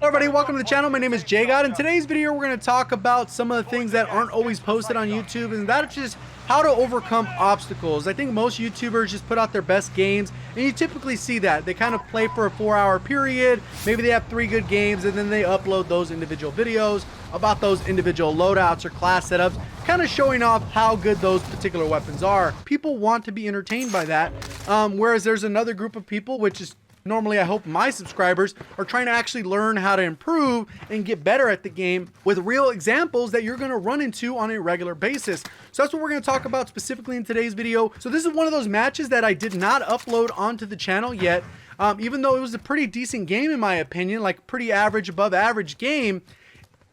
Hello everybody, welcome to the channel. My name is JGOD. In today's video, we're going to talk about some of the things that aren't always posted on YouTube, and that's just how to overcome obstacles. I think most YouTubers just put out their best games, and you typically see that. They kind of play for a 4-hour period, maybe they have 3 good games, and then they upload those individual videos about those individual loadouts or class setups, kind of showing off how good those particular weapons are. People want to be entertained by that, whereas there's another group of people, which is normally, I hope my subscribers are trying to actually learn how to improve and get better at the game with real examples that you're going to run into on a regular basis. So that's what we're going to talk about specifically in today's video. So this is one of those matches that I did not upload onto the channel yet. Even though it was a pretty decent game in my opinion, like pretty average, above average game,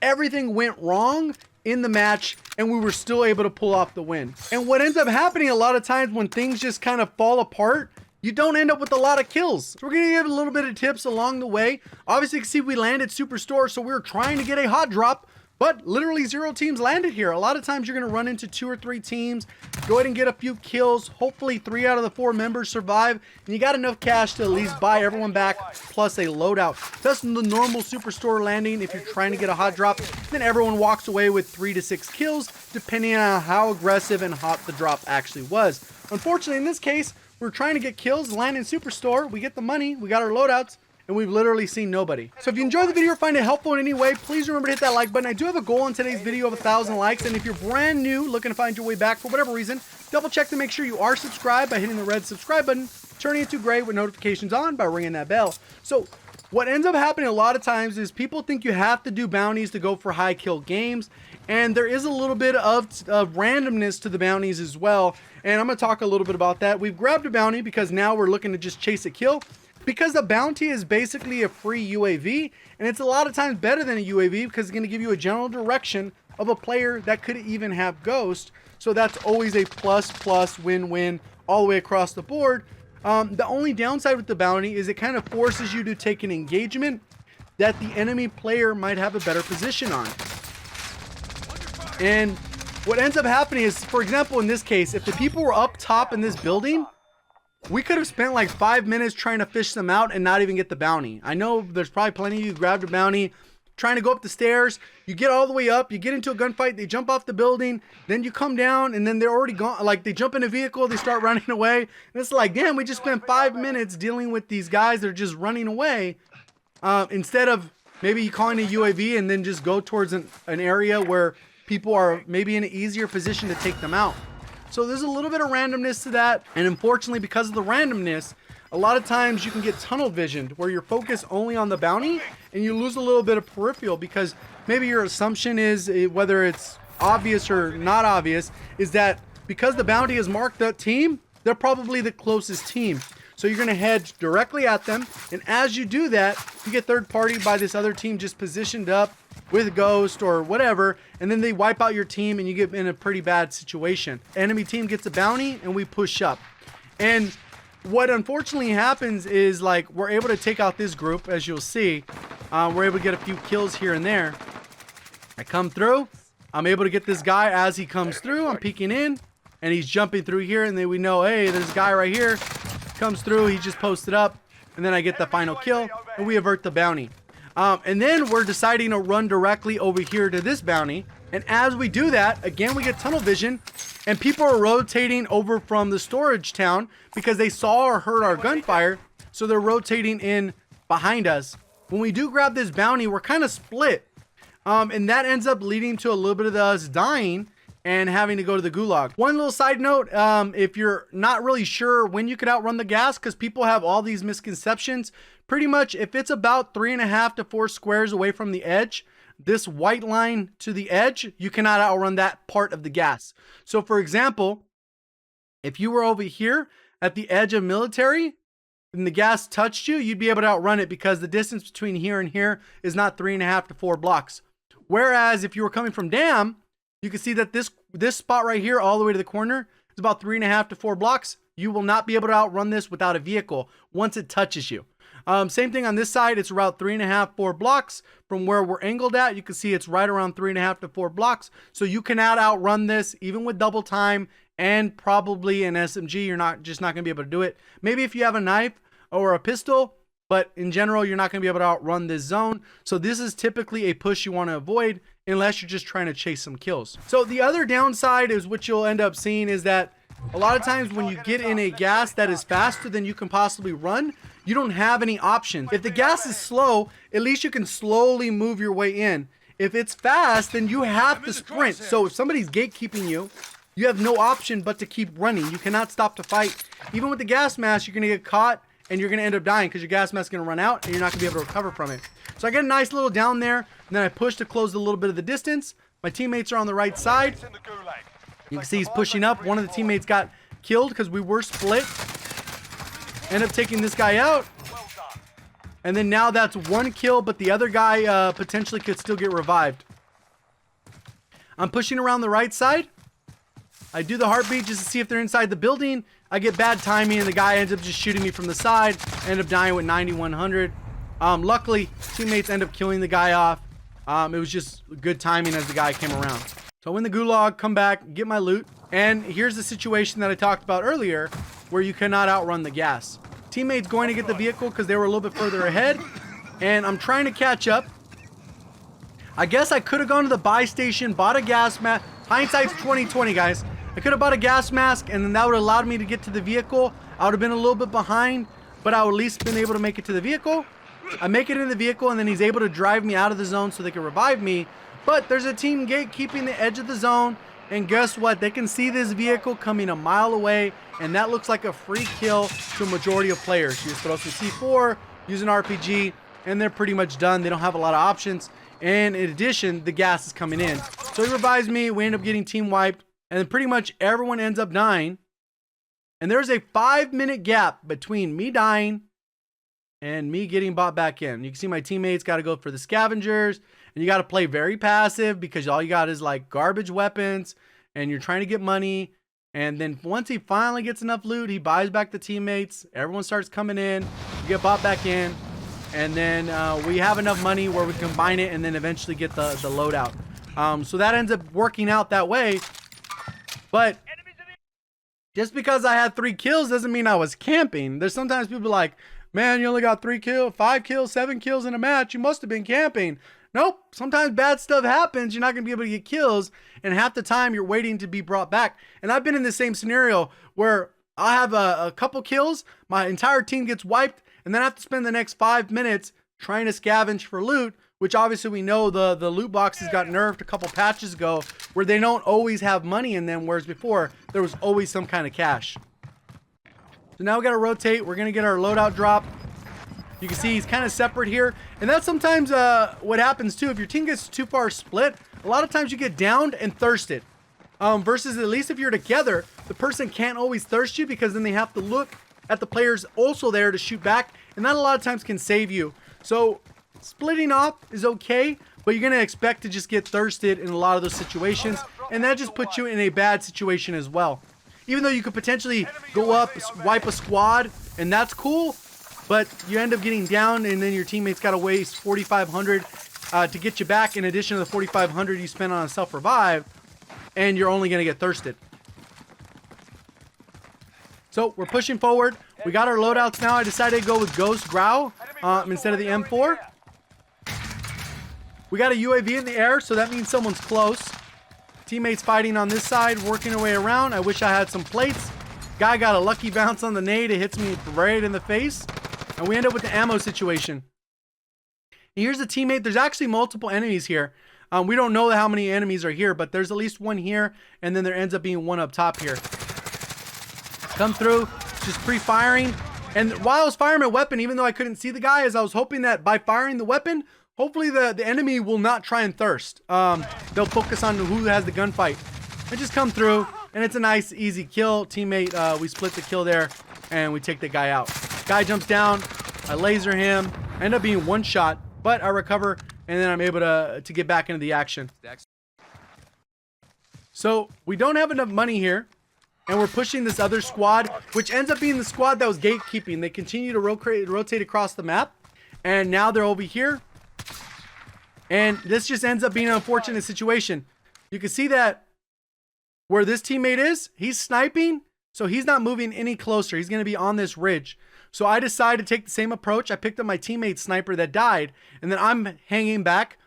everything went wrong in the match and we were still able to pull off the win. And what ends up happening a lot of times when things just kind of fall apart, you don't end up with a lot of kills. So we're gonna give a little bit of tips along the way. Obviously, you can see we landed Superstore, so we were trying to get a hot drop, but literally 0 teams landed here. A lot of times you're gonna run into 2 or 3 teams, go ahead and get a few kills. Hopefully 3 out of the 4 members survive, and you got enough cash to at least buy everyone back, plus a loadout. That's the normal Superstore landing if you're trying to get a hot drop. Then everyone walks away with 3 to 6 kills, depending on how aggressive and hot the drop actually was. Unfortunately, in this case, we're trying to get kills, land in Superstore, we get the money, we got our loadouts, and we've literally seen nobody. So if you enjoyed the video or find it helpful in any way, please remember to hit that like button. I do have a goal in today's video of 1,000 likes, and if you're brand new, looking to find your way back for whatever reason, double check to make sure you are subscribed by hitting the red subscribe button, turning it to gray with notifications on by ringing that bell. So what ends up happening a lot of times is people think you have to do bounties to go for high kill games, and there is a little bit of randomness to the bounties as well, and I'm going to talk a little bit about that. We've grabbed a bounty because now we're looking to just chase a kill, because the bounty is basically a free UAV, and it's a lot of times better than a UAV because it's going to give you a general direction of a player that could even have Ghost, so that's always a plus win-win all the way across the board. The only downside with the bounty is it kind of forces you to take an engagement that the enemy player might have a better position on. And what ends up happening is, for example, in this case, if the people were up top in this building, we could have spent like 5 minutes trying to fish them out and not even get the bounty. I know there's probably plenty of you who grabbed a bounty trying to go up the stairs, you get all the way up, you get into a gunfight, they jump off the building, then you come down and then they're already gone. Like they jump in a vehicle, they start running away, and it's like, damn, we just spent 5 minutes dealing with these guys that are just running away, instead of maybe calling a UAV and then just go towards an area where people are maybe in an easier position to take them out. So there's a little bit of randomness to that, and unfortunately because of the randomness, a lot of times you can get tunnel visioned where you're focused only on the bounty and you lose a little bit of peripheral because maybe your assumption is, whether it's obvious or not obvious, is that because the bounty has marked that team, they're probably the closest team. So you're going to head directly at them, and as you do that, you get third party by this other team just positioned up with Ghost or whatever, and then they wipe out your team and you get in a pretty bad situation. Enemy team gets a bounty and we push up. And what unfortunately happens is, like, we're able to take out this group, as you'll see. We're able to get a few kills here and there. I come through, I'm able to get this guy as he comes through. I'm peeking in and he's jumping through here, and then we know, hey, there's a guy right here, comes through, he just posted up, and then I get the final kill and we avert the bounty. And then we're deciding to run directly over here to this bounty, and as we do that, again, we get tunnel vision, and people are rotating over from the storage town because they saw or heard our gunfire, so they're rotating in behind us. When we do grab this bounty, we're kind of split, and that ends up leading to a little bit of us dying and having to go to the gulag. One little side note, if you're not really sure when you could outrun the gas, because people have all these misconceptions, pretty much if it's about 3.5 to 4 squares away from the edge, this white line to the edge, you cannot outrun that part of the gas. So for example, if you were over here at the edge of military and the gas touched you, you'd be able to outrun it because the distance between here and here is not 3.5 to 4 blocks. Whereas if you were coming from dam, you can see that this spot right here all the way to the corner is about 3.5 to 4 blocks. You will not be able to outrun this without a vehicle once it touches you. Same thing on this side. It's about 3.5, 4 blocks from where we're angled at. You can see it's right around 3.5 to 4 blocks. So you cannot outrun this even with double time and probably an SMG. You're not going to be able to do it. Maybe if you have a knife or a pistol, But in general, you're not going to be able to outrun this zone. So this is typically a push you want to avoid unless you're just trying to chase some kills. So the other downside is what you'll end up seeing is that a lot of times when you get in a gas that is faster than you can possibly run, you don't have any options. If the gas is slow, at least you can slowly move your way in. If it's fast, then you have to sprint. So if somebody's gatekeeping you, you have no option but to keep running. You cannot stop to fight. Even with the gas mask, you're going to get caught and you're going to end up dying because your gas mask is going to run out and you're not going to be able to recover from it. So I get a nice little down there, and then I push to close a little bit of the distance. My teammates are on the right side. You can see he's pushing up. One of the teammates got killed because we were split. End up taking this guy out. And then now that's one kill, but the other guy potentially could still get revived. I'm pushing around the right side. I do the heartbeat just to see if they're inside the building. I get bad timing and the guy ends up just shooting me from the side. End up dying with 9100. Luckily, teammates end up killing the guy off. It was just good timing as the guy came around. So I win the gulag, come back, get my loot. And here's the situation that I talked about earlier where you cannot outrun the gas. Teammates going to get the vehicle because they were a little bit further ahead. And I'm trying to catch up. I guess I could have gone to the buy station, bought a gas mask. Hindsight's 2020, guys. I could have bought a gas mask and then that would have allowed me to get to the vehicle. I would have been a little bit behind, but I would at least been able to make it to the vehicle. I make it in the vehicle and then he's able to drive me out of the zone so they can revive me. But there's a team gatekeeping the edge of the zone. And guess what? They can see this vehicle coming a mile away. And that looks like a free kill to a majority of players. You just throw some C4, use an RPG, and they're pretty much done. They don't have a lot of options. And in addition, the gas is coming in. So he revives me. We end up getting team wiped. And then pretty much everyone ends up dying. And there's a 5-minute gap between me dying and me getting bought back in. You can see my teammates got to go for the scavengers. And you got to play very passive because all you got is like garbage weapons. And you're trying to get money. And then once he finally gets enough loot, he buys back the teammates. Everyone starts coming in. You get bought back in. And then we have enough money where we combine it and then eventually get the loadout. So that ends up working out that way. But just because I had 3 kills doesn't mean I was camping. There's sometimes people like, man, you only got 3 kills, 5 kills, 7 kills in a match. You must have been camping. Nope. Sometimes bad stuff happens. You're not going to be able to get kills. And half the time you're waiting to be brought back. And I've been in the same scenario where I have a couple kills. My entire team gets wiped. And then I have to spend the next 5 minutes trying to scavenge for loot. Which obviously we know the loot boxes got nerfed a couple patches ago. Where they don't always have money in them. Whereas before there was always some kind of cash. So now we got to rotate. We're going to get our loadout drop. You can see he's kind of separate here. And that's sometimes what happens too. If your team gets too far split, a lot of times you get downed and thirsted. Versus at least if you're together, the person can't always thirst you because then they have to look at the players also there to shoot back. And that a lot of times can save you. So splitting off is okay, but you're going to expect to just get thirsted in a lot of those situations. And that just puts you in a bad situation as well. Even though you could potentially go up, wipe a squad, and that's cool. But you end up getting down, and then your teammates got to waste 4,500 to get you back. In addition to the 4,500 you spent on a self-revive, and you're only going to get thirsted. So we're pushing forward. We got our loadouts now. I decided to go with Ghost Growl instead of the M4. We got a UAV in the air, so that means someone's close. Teammates fighting on this side, working their way around. I wish I had some plates. Guy got a lucky bounce on the nade. It hits me right in the face. And we end up with the ammo situation. And here's the teammate. There's actually multiple enemies here. We don't know how many enemies are here, but there's at least one here. And then there ends up being one up top here. Come through, just pre-firing. And while I was firing my weapon, even though I couldn't see the guy, as I was hoping that by firing the weapon, hopefully the enemy will not try and thirst. They'll focus on who has the gunfight. And just come through, and it's a nice, easy kill. Teammate, we split the kill there, and we take the guy out. Guy jumps down, I laser him, I end up being one shot, but I recover, and then I'm able to get back into the action. So we don't have enough money here, and we're pushing this other squad, which ends up being the squad that was gatekeeping. They continue to rotate across the map, and now they're over here. And this just ends up being an unfortunate situation. You can see that where this teammate is, he's sniping, so he's not moving any closer. He's going to be on this ridge. So I decided to take the same approach. I picked up my teammate's sniper that died, and then I'm hanging back.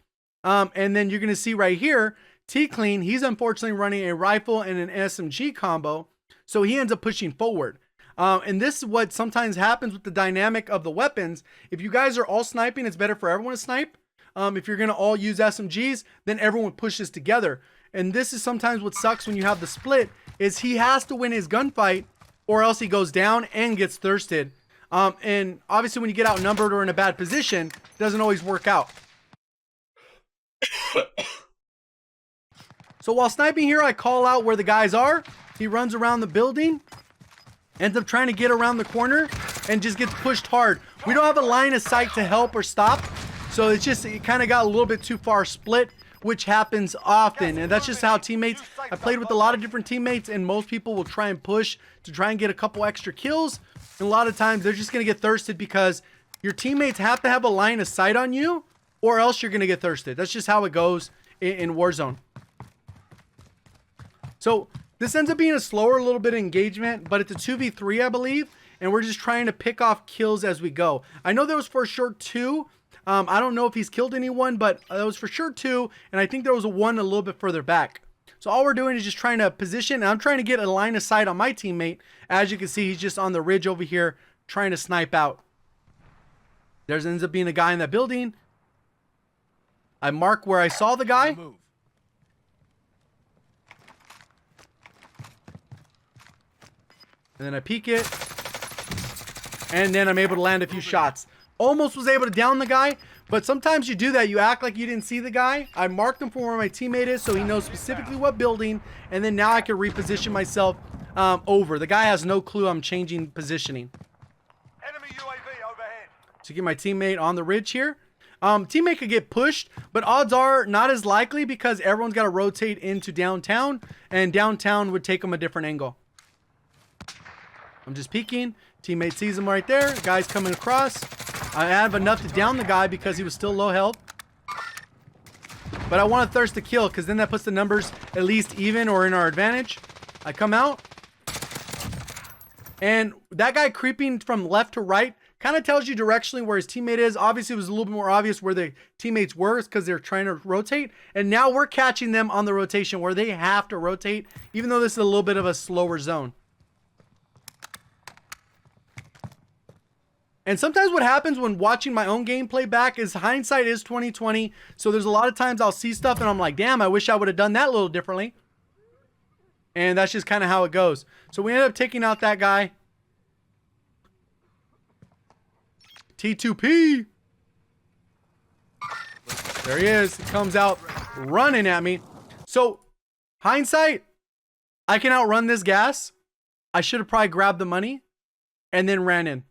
And then you're going to see right here, T-Clean, he's unfortunately running a rifle and an SMG combo. So he ends up pushing forward. And this is what sometimes happens with the dynamic of the weapons. If you guys are all sniping, it's better for everyone to snipe. If you're going to all use SMGs, then everyone pushes together. And this is sometimes what sucks when you have the split, is he has to win his gunfight or else he goes down and gets thirsted. And obviously when you get outnumbered or in a bad position, it doesn't always work out. So while sniping here, I call out where the guys are. He runs around the building, ends up trying to get around the corner, and just gets pushed hard. We don't have a line of sight to help or stop. So it's just, it kind of got a little bit too far split, which happens often. And that's just how teammates, I played with a lot of different teammates, and most people will try and push to try and get a couple extra kills. And a lot of times they're just going to get thirsted because your teammates have to have a line of sight on you, or else you're going to get thirsted. That's just how it goes in Warzone. So this ends up being a slower little bit of engagement, but it's a 2v3, I believe. And we're just trying to pick off kills as we go. I know there was for sure 2. I don't know if he's killed anyone, but there was for sure 2. And I think there was a 1 a little bit further back. So all we're doing is just trying to position. And I'm trying to get a line of sight on my teammate. As you can see, he's just on the ridge over here trying to snipe out. There ends up being a guy in that building. I mark where I saw the guy. And then I peek it. And then I'm able to land a few shots. Almost was able to down the guy. But sometimes you do that. You act like you didn't see the guy. I marked him for where my teammate is, so he knows specifically what building. And then now I can reposition myself over. The guy has no clue I'm changing positioning. Enemy UAV overhead. To get my teammate on the ridge here. Teammate could get pushed, but odds are not as likely because everyone's got to rotate into downtown. And downtown would take them a different angle. I'm just peeking. Teammate sees him right there. Guy's coming across. I have enough to down the guy because he was still low health. But I want to thirst the kill because then that puts the numbers at least even or in our advantage. I come out. And that guy creeping from left to right kind of tells you directionally where his teammate is. Obviously, it was a little bit more obvious where the teammates were because they're trying to rotate. And now we're catching them on the rotation where they have to rotate, even though this is a little bit of a slower zone. And sometimes what happens when watching my own gameplay back is hindsight is 20/20. So there's a lot of times I'll see stuff and I'm like, damn, I wish I would have done that a little differently. And that's just kind of how it goes. So we ended up taking out that guy. T2P. There he is. He comes out running at me. So hindsight, I can outrun this gas. I should have probably grabbed the money and then ran in.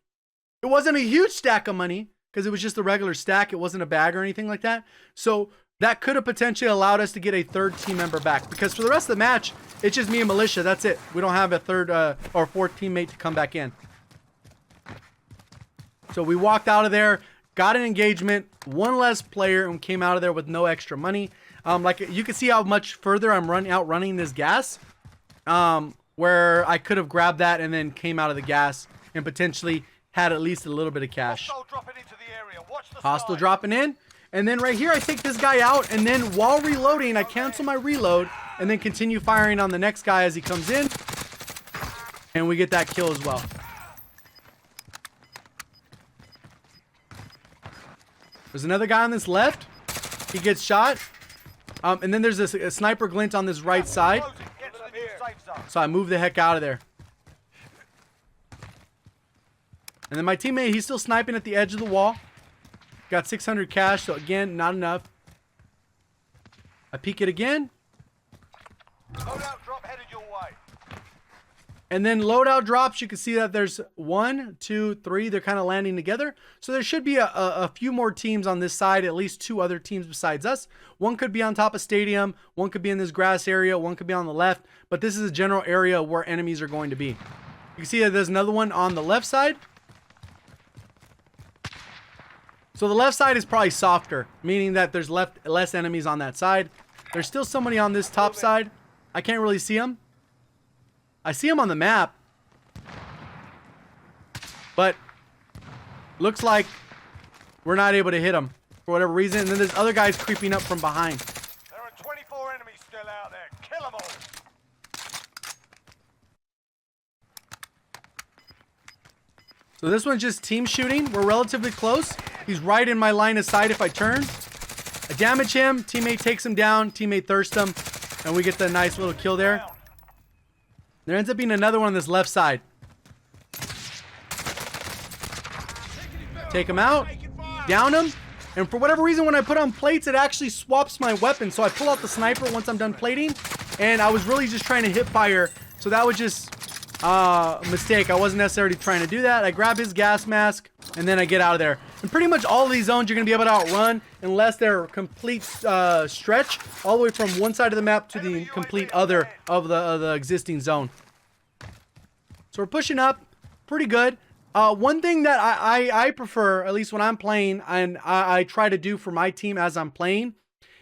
It wasn't a huge stack of money because it was just a regular stack. It wasn't a bag or anything like that. So that could have potentially allowed us to get a third team member back because for the rest of the match, it's just me and Militia. That's it. We don't have a third or fourth teammate to come back in. So we walked out of there, got an engagement, one less player, and came out of there with no extra money. Like you can see how much further I'm outrunning this gas, where I could have grabbed that and then came out of the gas and potentially had at least a little bit of cash. Hostile dropping in. And then right here, I take this guy out. And then while reloading, I cancel my reload. And then continue firing on the next guy as he comes in. And we get that kill as well. There's another guy on this left. He gets shot. And then there's a sniper glint on this right side. So I move the heck out of there. And then my teammate, he's still sniping at the edge of the wall. Got 600 cash, so again, not enough. I peek it again. Loadout drop headed your way. And then loadout drops, you can see that there's 1, 2, 3. They're kind of landing together. So there should be a few more teams on this side, at least 2 other teams besides us. One could be on top of stadium. One could be in this grass area. One could be on the left. But this is a general area where enemies are going to be. You can see that there's another one on the left side. So the left side is probably softer, meaning that there's less enemies on that side. There's still somebody on this top side. I can't really see him. I see him on the map. But Looks like we're not able to hit him for whatever reason. And then there's other guys creeping up from behind. There are 24 enemies still out there. Kill them all. So this one's just team shooting. We're relatively close. He's right in my line of sight if I turn. I damage him. Teammate takes him down. Teammate thirsts him. And we get the nice little kill there. There ends up being another one on this left side. Take him out. Down him. And for whatever reason, when I put on plates, it actually swaps my weapon. So I pull out the sniper once I'm done plating. And I was really just trying to hip fire. So that was just a mistake. I wasn't necessarily trying to do that. I grab his gas mask. And then I get out of there. And pretty much all of these zones you're going to be able to outrun. Unless they're complete stretch. All the way from one side of the map to the complete other of the existing zone. So we're pushing up. Pretty good. One thing that I prefer, at least when I'm playing, and I try to do for my team as I'm playing,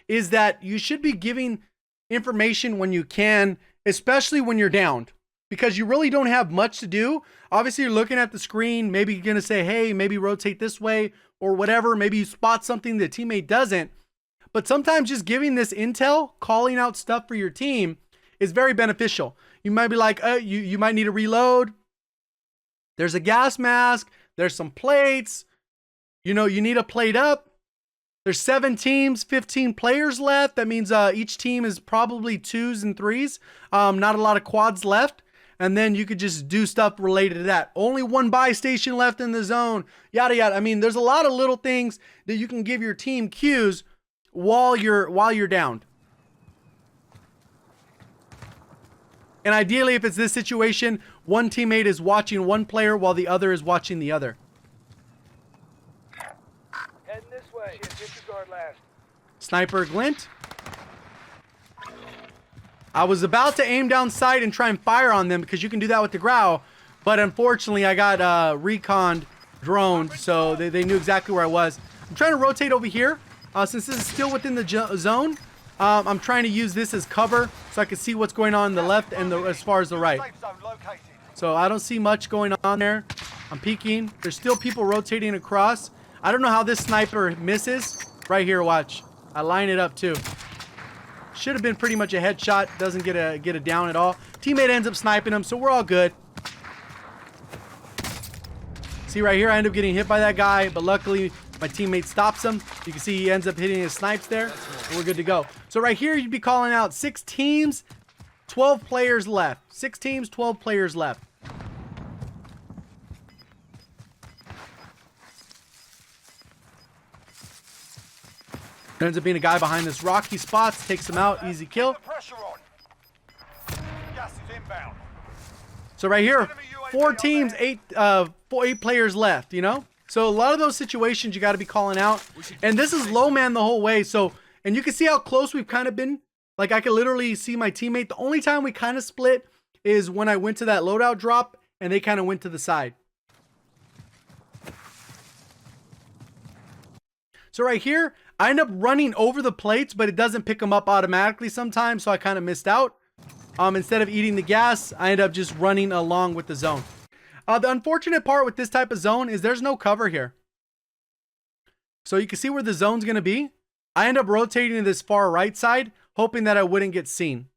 is that you should be giving information when you can, especially when you're downed, because you really don't have much to do. Obviously, you're looking at the screen. Maybe you're going to say, hey, maybe rotate this way or whatever. Maybe you spot something the teammate doesn't. But sometimes just giving this intel, calling out stuff for your team is very beneficial. You might be like, you might need to reload. There's a gas mask. There's some plates. You know, you need a plate up. There's 7 teams, 15 players left. That means each team is probably 2s and 3s. Not a lot of quads left. And then you could just do stuff related to that. Only one buy station left in the zone. Yada, yada. I mean, there's a lot of little things that you can give your team cues while you're downed. And ideally, if it's this situation, one teammate is watching one player while the other is watching the other. Heading this way. Disregard last. Sniper glint. I was about to aim down sight and try and fire on them because you can do that with the growl. But unfortunately, I got reconned, droned, so they knew exactly where I was. I'm trying to rotate over here. Since this is still within the zone, I'm trying to use this as cover so I can see what's going on the left and as far as the right. So I don't see much going on there. I'm peeking. There's still people rotating across. I don't know how this sniper misses. Right here, watch. I line it up too. Should have been pretty much a headshot. Doesn't get a down at all. Teammate ends up sniping him, so we're all good. See right here, I end up getting hit by that guy, but luckily my teammate stops him. You can see he ends up hitting his snipes there, and we're good to go. So right here, you'd be calling out 6 teams, 12 players left. 6 teams, 12 players left. There ends up being a guy behind this rock. He spots, takes him out, easy kill. So right here, 4 teams, 8 players left, you know? So a lot of those situations you got to be calling out. And this is low man the whole way. So, and you can see how close we've kind of been. Like I could literally see my teammate. The only time we kind of split is when I went to that loadout drop and they kind of went to the side. So right here, I end up running over the plates, but it doesn't pick them up automatically sometimes. So I kind of missed out. Instead of eating the gas, I end up just running along with the zone. The unfortunate part with this type of zone is there's no cover here. So you can see where the zone's going to be. I end up rotating to this far right side, hoping that I wouldn't get seen.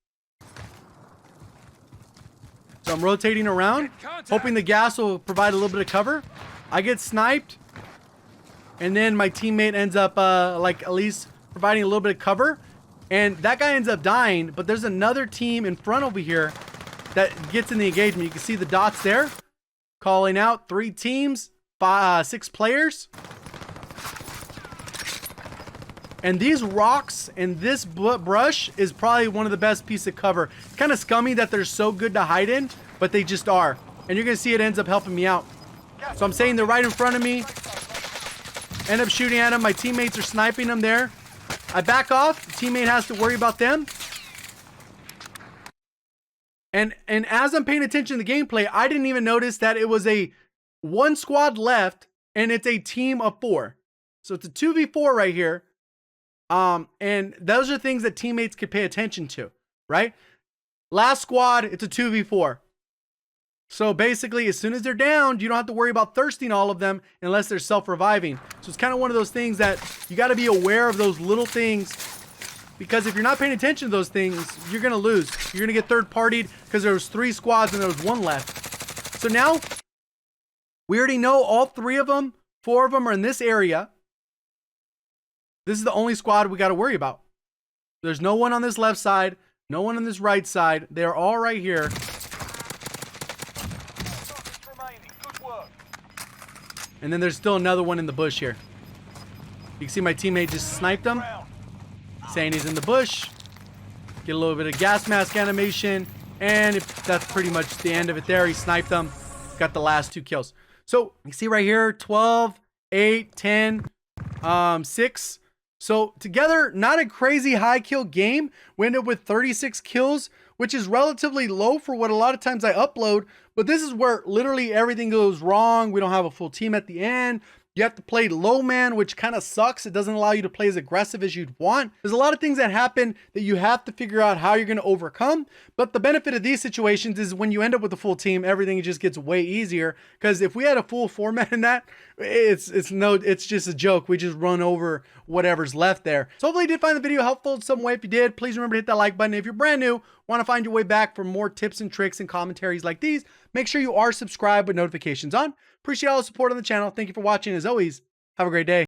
So I'm rotating around, hoping the gas will provide a little bit of cover. I get sniped. And then my teammate ends up like at least providing a little bit of cover. And that guy ends up dying. But there's another team in front over here that gets in the engagement. You can see the dots there. Calling out 3 teams, 6 players. And these rocks and this brush is probably one of the best pieces of cover. It's kind of scummy that they're so good to hide in, but they just are. And you're going to see it ends up helping me out. So I'm saying they're right in front of me. End up shooting at them. My teammates are sniping them there. I back off. The teammate has to worry about them. And as I'm paying attention to the gameplay, I didn't even notice that it was a 1 squad left and it's a team of 4. So it's a 2v4 right here. And those are things that teammates could pay attention to, right? Last squad, it's a 2v4. So basically, as soon as they're down, you don't have to worry about thirsting all of them unless they're self-reviving. So it's kind of one of those things that you got to be aware of, those little things, because if you're not paying attention to those things, you're going to lose. You're going to get third-partied because there was 3 squads and there was 1 left. So now we already know all 3 of them, 4 of them are in this area. This is the only squad we got to worry about. There's no one on this left side, no one on this right side. They're all right here. And then there's still another one in the bush here. You can see my teammate just sniped him, saying he's in the bush. Get a little bit of gas mask animation, and that's pretty much the end of it there. He sniped them, got the last 2 kills. So you see right here, 12, 8, 10, 6. So together, not a crazy high kill game. We ended up with 36 kills, which is relatively low for what a lot of times I upload. But this is where literally everything goes wrong. We don't have a full team at the end. You have to play low man, which kind of sucks. It doesn't allow you to play as aggressive as you'd want. There's a lot of things that happen that you have to figure out how you're going to overcome. But the benefit of these situations is when you end up with a full team, everything just gets way easier. Because if we had a full format in that, it's just a joke. We just run over whatever's left there. So hopefully you did find the video helpful in some way. If you did, please remember to hit that like button. If you're brand new, want to find your way back for more tips and tricks and commentaries like these, make sure you are subscribed with notifications on. Appreciate all the support on the channel. Thank you for watching. As always, have a great day.